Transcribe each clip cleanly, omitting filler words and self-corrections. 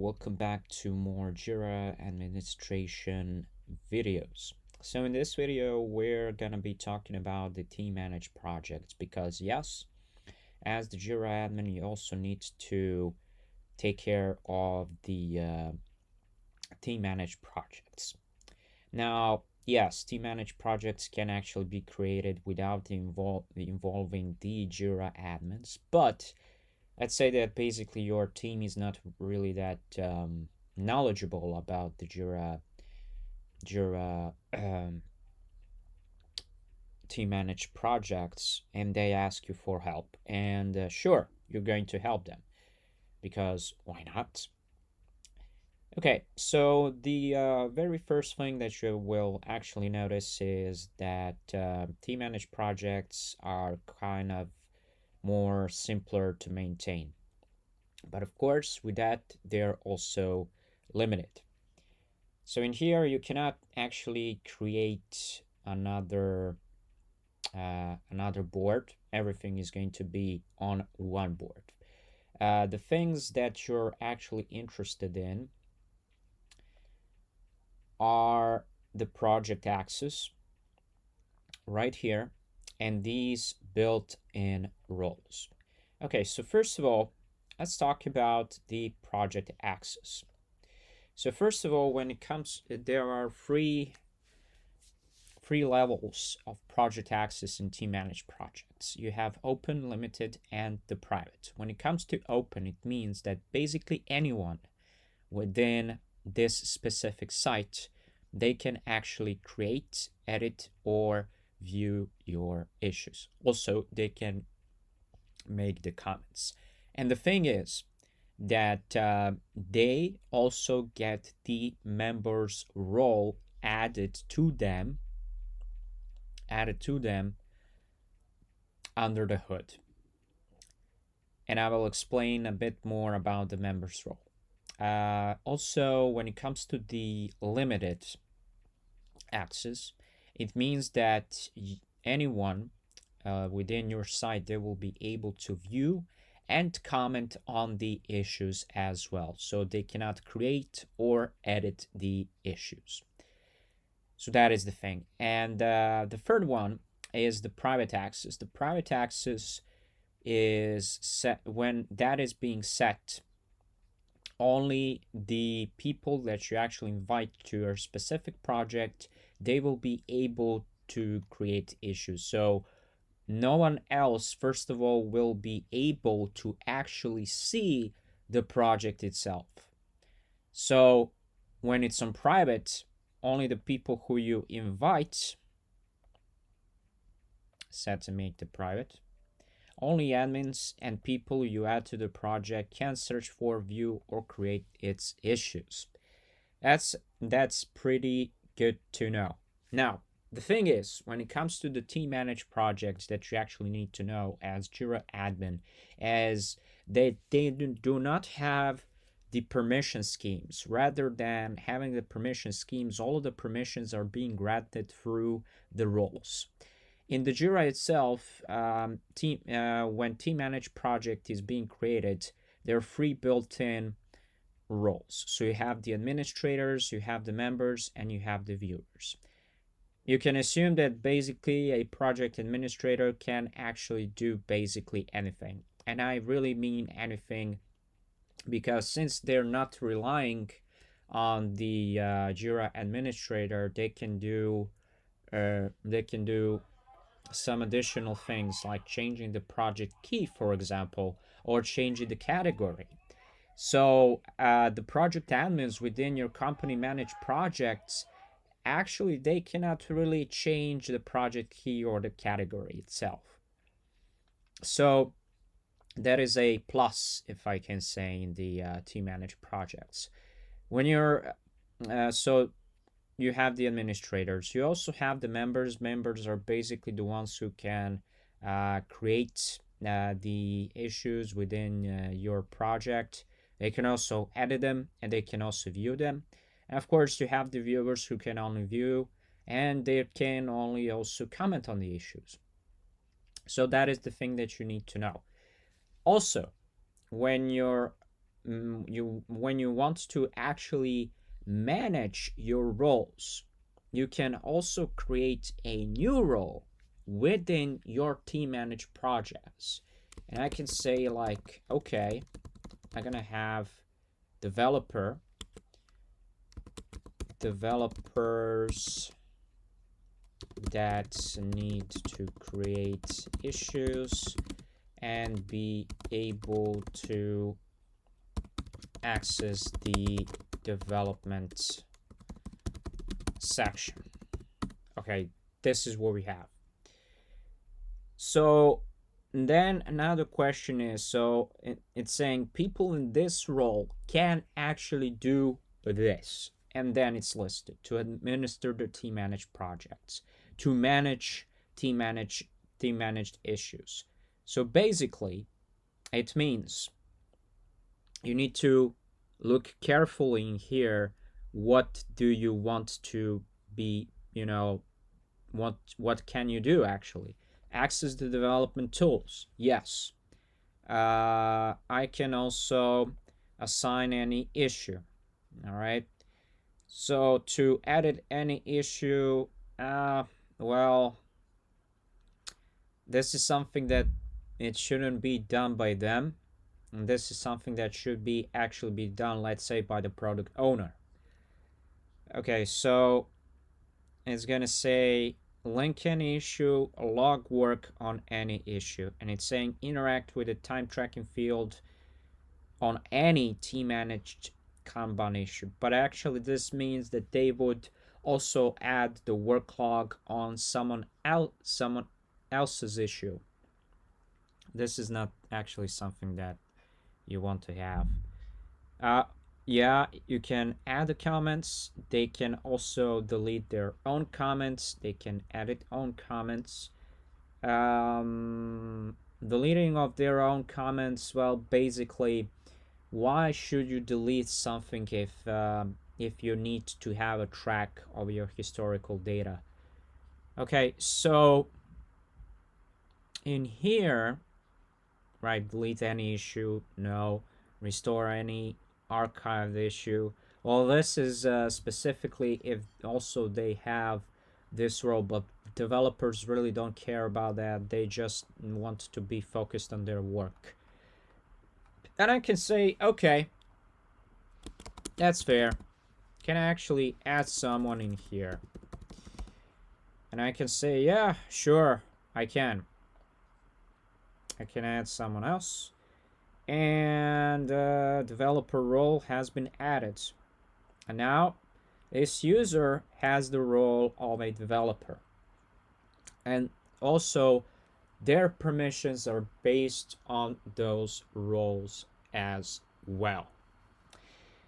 welcome back to more Jira Administration videos. So in this video, we're gonna be talking about the team managed projects because yes, as the Jira admin, you also need to take care of the team managed projects. Now, yes, team managed projects can actually be created without involving the Jira admins, but I'd say that basically your team is not really that knowledgeable about the Jira team managed projects, and they ask you for help. And sure, you're going to help them because why not? Okay, so the very first thing that you will actually notice is that team managed projects are kind of more simpler to maintain. But of course, with that, they're also limited. So in here, you cannot actually create another board. Everything is going to be on one board. The things that you're actually interested in are the project access right here and these built-in roles. Okay, so first of all, let's talk about the project access. So first of all, when it comes, there are three levels of project access in team managed projects. You have open, limited, and the private. When it comes to open, it means that basically anyone within this specific site, they can actually create, edit, or view your issues. Also, they can make the comments. And the thing is that they also get the members role added to them under the hood. And I will explain a bit more about the members role. Also, when it comes to the limited access, it means that anyone within your site, they will be able to view and comment on the issues as well. So they cannot create or edit the issues. So that is the thing. And the third one is the private access. The private access is set when that is being set. Only the people that you actually invite to your specific project, they will be able to create issues. So no one else, first of all, will be able to actually see the project itself. So when it's on private, only the people who you invite, set to make the private, only admins and people you add to the project can search for, view, or create its issues. That's pretty good to know. Now, the thing is, when it comes to the team managed projects that you actually need to know as Jira admin, as they do not have the permission schemes. Rather than having the permission schemes, all of the permissions are being granted through the roles. In the Jira itself, when team managed project is being created, there are three built-in roles. So you have the administrators, you have the members, and you have the viewers. You can assume that basically a project administrator can actually do basically anything. And I really mean anything because since they're not relying on the Jira administrator, they can do some additional things like changing the project key, for example, or changing the category. So the project admins within your company managed projects, actually they cannot really change the project key or the category itself. So that is a plus, if I can say, in the team managed projects. When you're so you have the administrators, you also have the members. Members are basically the ones who can create the issues within your project. They can also edit them and they can also view them. And of course, you have the viewers who can only view and they can only also comment on the issues. So that is the thing that you need to know. Also, when you're when you want to actually manage your roles, you can also create a new role within your team managed projects. And I can say like, okay, I'm gonna have developers that need to create issues and be able to access the development section. Okay, this is what we have. So then another question is, so it's saying people in this role can actually do this, and then it's listed to administer the team managed projects, to manage team managed issues. So basically it means you need to look carefully in here. What do you want to be, what can you do? Access the development tools, yes. I can also assign any issue. All right, so to edit any issue, well, this is something that it shouldn't be done by them, and this is something that should be actually be done, let's say, by the product owner. Okay, so it's gonna say link any issue, log work on any issue, and it's saying interact with the time tracking field on any team managed Kanban issue. But actually this means that they would also add the work log on someone else's issue. This is not actually something that you want to have. Yeah, you can add the comments. They can also delete their own comments. They can edit own comments. Deleting of their own comments, well, basically, why should you delete something if you need to have a track of your historical data? Okay, so in here, right, delete any issue, no. Restore any archived issue. Well, this is specifically if also they have this role, but developers really don't care about that. They just want to be focused on their work. And I can say, okay, that's fair. Can I actually add someone in here? And I can say, yeah, sure, I can. I can add someone else. And developer role has been added. And now this user has the role of a developer. And also their permissions are based on those roles as well.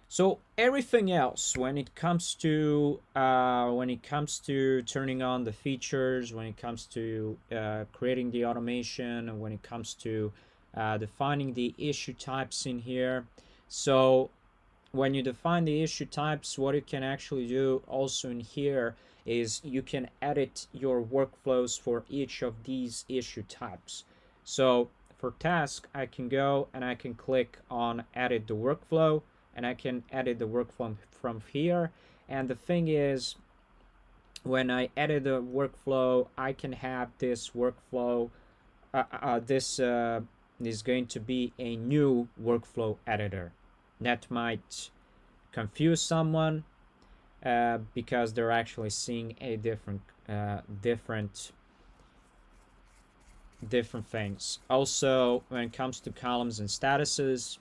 So everything else, when it comes to turning on the features, when it comes to creating the automation, when it comes to defining the issue types in here. So when you define the issue types, what you can actually do also in here is you can edit your workflows for each of these issue types. So for task, I can go and I can click on edit the workflow, and I can edit the workflow from here. And the thing is, when I edit the workflow, I can have this workflow, this is going to be a new workflow editor. That might confuse someone because they're actually seeing a different things. Also, when it comes to columns and statuses,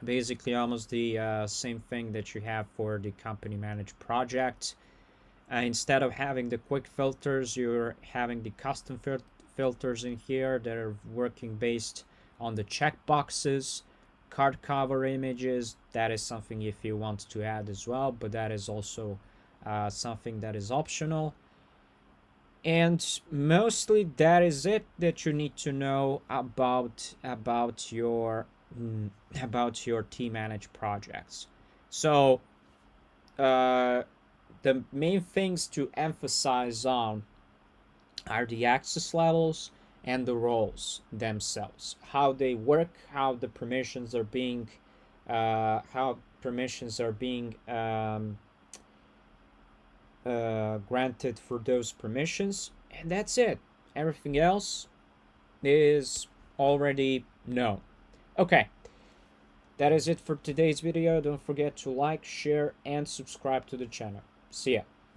basically almost the same thing that you have for the company managed project. Instead of having the quick filters, you're having the custom filters in here that are working based on the checkboxes. Card cover images, that is something if you want to add as well, but that is also something that is optional. And mostly that is it that you need to know about your team managed projects. So the main things to emphasize on are the access levels and the roles themselves, how they work, how the permissions are being granted for those permissions, and that's it. Everything else is already known. Okay, that is it for today's video. Don't forget to like, share, and subscribe to the channel. See ya.